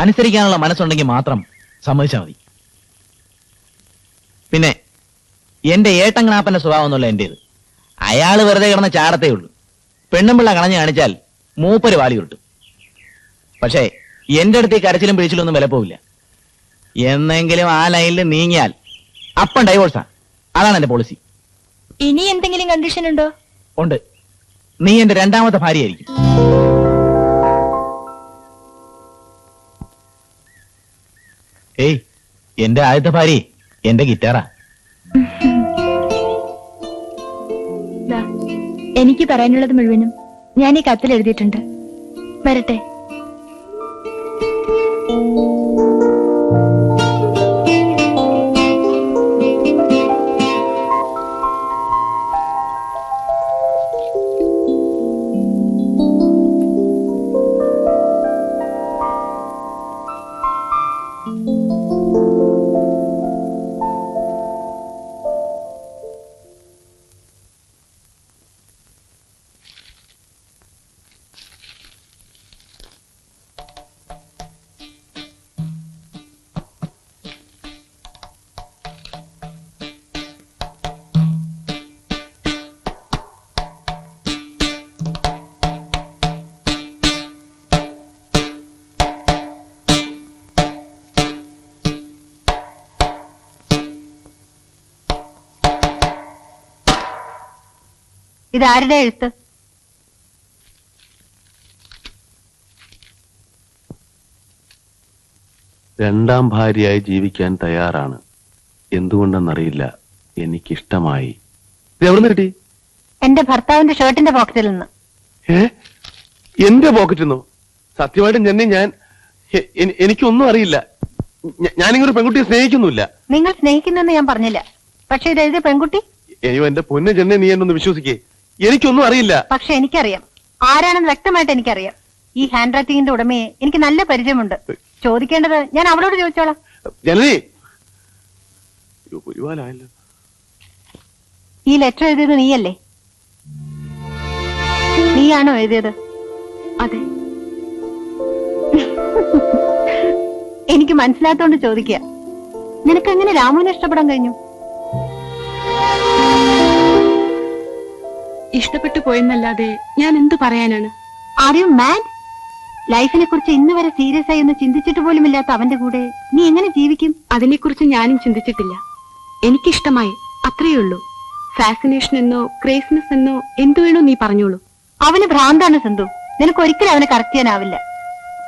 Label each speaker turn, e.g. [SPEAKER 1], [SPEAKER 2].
[SPEAKER 1] അനുസരിക്കാനുള്ള മനസ്സുണ്ടെങ്കിൽ മാത്രം സമ്മതിച്ചാൽ മതി. പിന്നെ എന്റെ ഏട്ടങ്ങനാപ്പന്റെ സ്വഭാവം എന്നുള്ള എന്റേത്. അയാള് വെറുതെ കിടന്ന ചാടത്തേ ഉള്ളൂ. പെണ്ണുമ്പിള്ള കളഞ്ഞു കാണിച്ചാൽ മൂപ്പര് വാലി ഉരുട്ടും. പക്ഷേ എന്റെ അടുത്ത് ഈ കരച്ചിലും പിഴിച്ചിലും ഒന്നും വിലപ്പോവില്ല. എന്നെങ്കിലും ആ ലൈനിൽ നീങ്ങിയാൽ അപ്പം ഡൈവോഴ്സാ. അതാണ് എന്റെ പോളിസി.
[SPEAKER 2] ഇനി എന്തെങ്കിലും കണ്ടീഷൻ ഉണ്ടോ?
[SPEAKER 1] ഉണ്ട്. നീ എന്റെ രണ്ടാമത്തെ ഭാര്യയായിരിക്കും. ഏയ്, എന്റെ ആദ്യത്തെ ഭാര്യ എന്റെ ഗിറ്റാറാ.
[SPEAKER 2] എനിക്ക് പറയാനുള്ളത് മുഴുവനും ഞാൻ ഈ കത്തിൽ എഴുതിയിട്ടുണ്ട്. വരട്ടെ.
[SPEAKER 3] ഇതാരുടെ എഴുത്ത്?
[SPEAKER 4] രണ്ടാം ഭാര്യയായി ജീവിക്കാൻ തയ്യാറാണ്. എന്തുകൊണ്ടെന്നറിയില്ല, എനിക്കിഷ്ടമായി. എവിടുന്ന് കിട്ടി?
[SPEAKER 3] എന്റെ ഭർത്താവിന്റെ ഷർട്ടിന്റെ പോക്കറ്റിൽ നിന്ന്.
[SPEAKER 4] എന്റെ പോക്കറ്റിൽ നിന്നോ? സത്യമായിട്ടും ഞാൻ എനിക്കൊന്നും അറിയില്ല. ഞാനിങ്ങൊരു പെൺകുട്ടിയെ സ്നേഹിക്കുന്നില്ല.
[SPEAKER 3] നിങ്ങൾ സ്നേഹിക്കുന്നെന്ന് ഞാൻ പറഞ്ഞില്ല. പക്ഷെ ഇത് എഴുതിയ പെൺകുട്ടി?
[SPEAKER 4] അയ്യോ, എന്റെ പൊന്നെ ജെന്നെ, നീ എന്നൊന്ന് വിശ്വസിക്കേ. എനിക്കൊന്നും അറിയില്ല.
[SPEAKER 3] പക്ഷെ എനിക്കറിയാം, ആരാണെന്ന് വ്യക്തമായിട്ട് എനിക്കറിയാം. ഈ ഹാൻഡ് റൈറ്റിംഗിന്റെ ഉടമയെ എനിക്ക് നല്ല പരിചയമുണ്ട്. ചോദിക്കേണ്ടത് ഞാൻ അവളോട് ചോദിച്ചോളാം.
[SPEAKER 4] ജനനി,
[SPEAKER 3] ഈ ലെറ്റർ എഴുതിയത് നീയല്ലേ? നീയാണോ എഴുതിയത്?
[SPEAKER 2] അതെ.
[SPEAKER 3] എനിക്ക് മനസ്സിലാത്തോണ്ട് ചോദിക്കുക. നിനക്ക് എങ്ങനെ രാമുവിനെ ഇഷ്ടപ്പെടാൻ കഴിഞ്ഞു?
[SPEAKER 2] ഇഷ്ടപ്പെട്ടു പോയെന്നല്ലാതെ ഞാൻ എന്തു പറയാനാണ്?
[SPEAKER 3] Are you mad? ലൈഫിനെ കുറിച്ച് ഇന്ന് വരെ സീരിയസ് ആയി ഒന്ന് ചിന്തിച്ചിട്ട് പോലും ഇല്ലാത്ത അവന്റെ കൂടെ നീ എങ്ങനെ ജീവിക്കും?
[SPEAKER 2] അതിനെക്കുറിച്ച് ഞാനും ചിന്തിച്ചിട്ടില്ല. എനിക്കിഷ്ടമായി, അത്രയേ ഉള്ളൂ. ഫാസിനേഷൻ എന്നോ ക്രേസിനെസ് എന്നോ എന്തു വേണോ നീ പറഞ്ഞോളൂ.
[SPEAKER 3] അവന് ഭ്രാന്താണ് സന്തു. നിനക്ക് ഒരിക്കലും അവനെ കറക്റ്റ് ചെയ്യാനാവില്ല.